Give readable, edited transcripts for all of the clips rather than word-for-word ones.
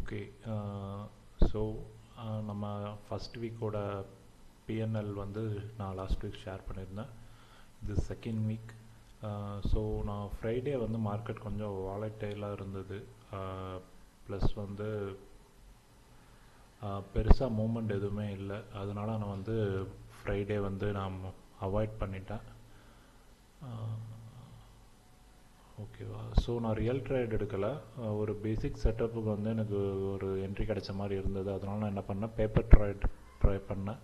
Okay. So நம்ம first வீக்கோட PNL வந்து நான் லாஸ்ட் வீக் ஷேர் பண்ணியிருந்தேன். இது செகண்ட் வீக். ஸோ நான் ஃப்ரைடே வந்து மார்க்கெட் கொஞ்சம் வாலட்டைலாக இருந்தது. ப்ளஸ் வந்து பெருசாக மூமெண்ட் எதுவுமே இல்லை. அதனால நான் வந்து ஃப்ரைடே வந்து நான் அவாய்ட் பண்ணிட்டேன். ஓகேவா? ஸோ நான் ரியல் ட்ரேட் எடுக்கலை. ஒரு பேசிக் செட்டப்புக்கு வந்து எனக்கு ஒரு என்ட்ரி கிடைச்ச மாதிரி இருந்தது. அதனால நான் என்ன பண்ணேன், பேப்பர் ட்ரை பண்ணேன்.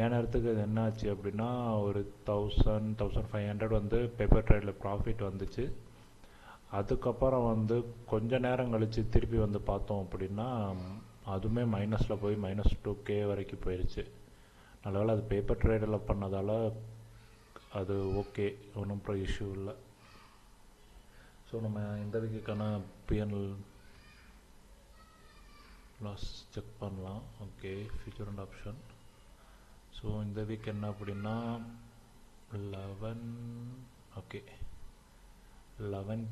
என் நேரத்துக்கு இது என்ன ஆச்சு அப்படின்னா, ஒரு 1500 வந்து பேப்பர் ட்ரேடில் ப்ராஃபிட் வந்துச்சு. அதுக்கப்புறம் வந்து கொஞ்ச நேரம் கழித்து திருப்பி வந்து பார்த்தோம் அப்படின்னா அதுவுமே மைனஸில் போய் -2K வரைக்கும் போயிடுச்சு. நல்லவேளை அது பேப்பர் ட்ரேடில் பண்ணதால் அது ஓகே, ஒன்றும் இஷ்யூ இல்லை. ஸோ நம்ம இந்த வீக்குக்கான பிஎன்எல் லாஸ் செக் பண்ணலாம். Okay, future and option. So இந்த வீக் என்ன அப்படின்னா 11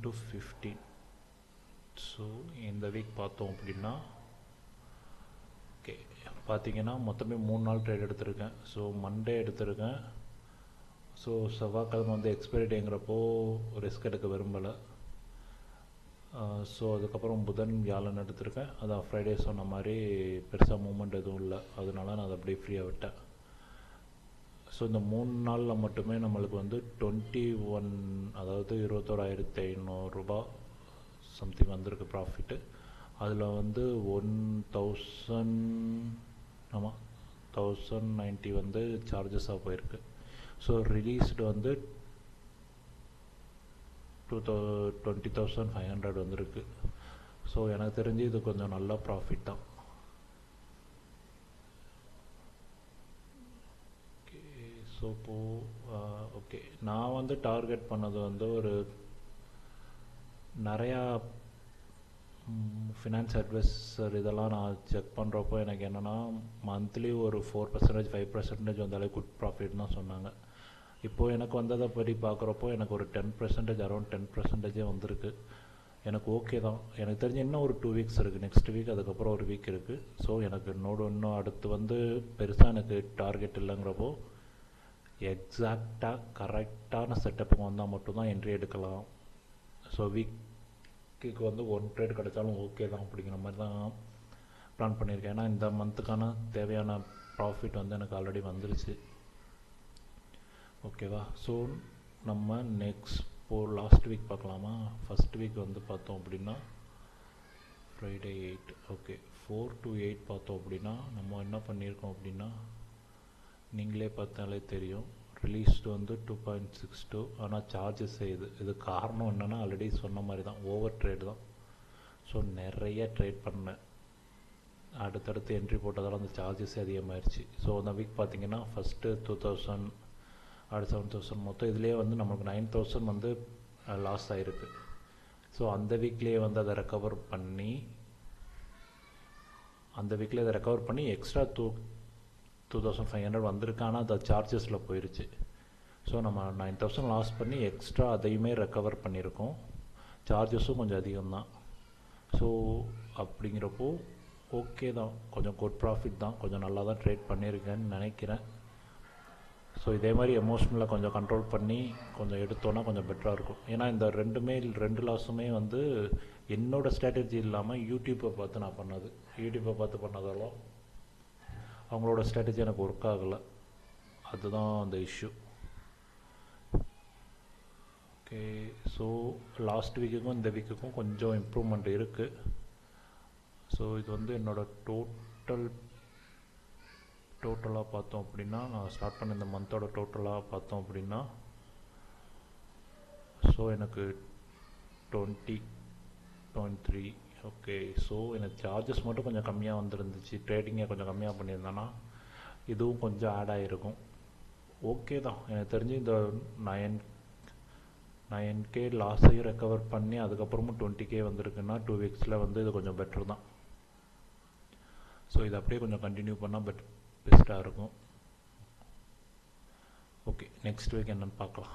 to 15. ஸோ இந்த வீக் பார்த்தோம் அப்படின்னா ஓகே பார்த்தீங்கன்னா மொத்தமே 3 நாள் ட்ரேட் எடுத்திருக்கேன். ஸோ மண்டே எடுத்திருக்கேன். ஸோ செவ்வாய்க்கிழமை வந்து எக்ஸ்பைரி டேங்கிறப்போ ரிஸ்க் எடுக்க விரும்பலை. ஸோ அதுக்கப்புறம் புதன் வியாழன் எடுத்திருக்கேன். அதான் ஃப்ரைடே சொன்ன மாதிரி பெருசாக மூமெண்ட் எதுவும் இல்லை, அதனால நான் அதை அப்படியே ஃப்ரீயாக விட்டேன். ஸோ இந்த 3 நாளில் மட்டுமே நம்மளுக்கு வந்து 21, அதாவது 21,500 சம்திங் வந்திருக்கு ப்ராஃபிட்டு. அதில் வந்து 1090 வந்து சார்ஜஸாக போயிருக்கு. ஸோ ரிலீஸ்டு வந்து 20,500 வந்துருக்கு. ஸோ எனக்கு தெரிஞ்சு இது கொஞ்சம் நல்ல ப்ராஃபிட் தான். ஓகே, ஸோ ஓகே நான் வந்து டார்கெட் பண்ணது வந்து ஒரு நிறையா ஃபினான்ஸ் அட்வைசர் இதெல்லாம் நான் செக் பண்ணுறப்போ எனக்கு என்னென்னா மந்த்லி ஒரு 4% 5% வந்தாலே குட் ப்ராஃபிட் தான் சொன்னாங்க. இப்போது எனக்கு வந்ததை படி பார்க்குறப்போ எனக்கு ஒரு 10%, அரௌண்ட் 10% வந்திருக்கு. எனக்கு ஓகே தான். எனக்கு தெரிஞ்சு இன்னும் ஒரு 2 வீக்ஸ் இருக்குது. நெக்ஸ்ட் வீக், அதுக்கப்புறம் ஒரு வீக் இருக்குது. ஸோ எனக்கு இன்னும் அடுத்து வந்து பெருசாக எனக்கு டார்கெட் இல்லைங்கிறப்போ எக்ஸாக்டாக கரெக்டான செட்டப்புக்கு வந்தால் மட்டும்தான் என்ட்ரி எடுக்கலாம். ஸோ வீக்குக்கு வந்து 1 ட்ரேட் கிடைச்சாலும் ஓகே தான் அப்படிங்கிற மாதிரி தான் பிளான் பண்ணியிருக்கேன். ஏன்னா இந்த மந்த்துக்கான தேவையான ப்ராஃபிட் வந்து எனக்கு ஆல்ரெடி வந்துருச்சு. ஓகேவா? ஸோ நம்ம லாஸ்ட் வீக் பார்க்கலாமா? ஃபஸ்ட் வீக் வந்து பார்த்தோம் அப்படின்னா ஃப்ரைடே 8. ஓகே, 4 to 8 பார்த்தோம் அப்படின்னா நம்ம என்ன பண்ணியிருக்கோம் அப்படின்னா நீங்களே பார்த்தாலே தெரியும். ரிலீஸ்டு வந்து 2.62. ஆனால் சார்ஜஸ் இது காரணம் என்னென்னா ஆல்ரெடி சொன்ன மாதிரி தான், ஓவர் ட்ரேட் தான். ஸோ நிறைய ட்ரேட் பண்ணேன். அடுத்தடுத்து என்ட்ரி போட்டதால் அந்த சார்ஜஸே அதிகமாகிடுச்சு. ஸோ அந்த வீக் பார்த்திங்கன்னா ஃபஸ்ட்டு 2000, அடுத்த 7,000, மொத்தம் இதுலேயே வந்து நமக்கு 9,000 வந்து லாஸ் ஆகிருக்கு. ஸோ அந்த வீக்லேயே வந்து அதை ரெக்கவர் பண்ணி எக்ஸ்ட்ரா 2,500 வந்திருக்கு. ஆனால் அது சார்ஜஸில் போயிடுச்சு. ஸோ நம்ம 9,000 லாஸ் பண்ணி எக்ஸ்ட்ரா அதையுமே ரெக்கவர் பண்ணியிருக்கோம். சார்ஜஸும் கொஞ்சம் அதிகம்தான். ஸோ அப்படிங்கிறப்போ ஓகே தான், கொஞ்சம் குட் ப்ராஃபிட் தான், கொஞ்சம் நல்லா தான் ட்ரேட் பண்ணியிருக்கேன்னு நினைக்கிறேன். ஸோ இதே மாதிரி எமோஷ்னலாக கொஞ்சம் கண்ட்ரோல் பண்ணி கொஞ்சம் எடுத்தோன்னா கொஞ்சம் பெட்டராக இருக்கும். ஏன்னா இந்த 2 லாஸுமே வந்து என்னோடய ஸ்ட்ராட்டஜி இல்லாமல் யூடியூப்பை பார்த்து நான் பண்ணது. யூடியூப்பை பார்த்து பண்ணதாலும் அவங்களோட ஸ்ட்ராட்டஜி எனக்கு ஒர்க் ஆகலை. அதுதான் அந்த இஷ்யூ. ஓகே, ஸோ லாஸ்ட் வீக்குக்கும் இந்த வீக்குக்கும் கொஞ்சம் இம்ப்ரூவ்மெண்ட் இருக்குது. ஸோ இது வந்து என்னோடய டோட்டலாக பார்த்தோம் அப்படின்னா, நான் ஸ்டார்ட் பண்ண இந்த மந்தோட டோட்டலாக பார்த்தோம் அப்படின்னா ஸோ எனக்கு 20.3. ஓகே, ஸோ எனக்கு சார்ஜஸ் மட்டும் கொஞ்சம் கம்மியாக வந்துருந்துச்சு. ட்ரேடிங்கை கொஞ்சம் கம்மியாக பண்ணியிருந்தேன்னா இதுவும் கொஞ்சம் ஆட் ஆகிருக்கும். ஓகே தான். எனக்கு தெரிஞ்சு இந்த 9K லாஸையும் ரெக்கவர் பண்ணி அதுக்கப்புறமும் 20K வந்திருக்குன்னா 2 வீக்ஸில் வந்து இது கொஞ்சம் பெட்டர் தான். ஸோ இது அப்படியே கொஞ்சம் கண்டினியூ பண்ணால் பெஸ்ட்டாக இருக்கும். ஓகே, நெக்ஸ்ட் வீக் என்னென்னு பார்க்கலாம்.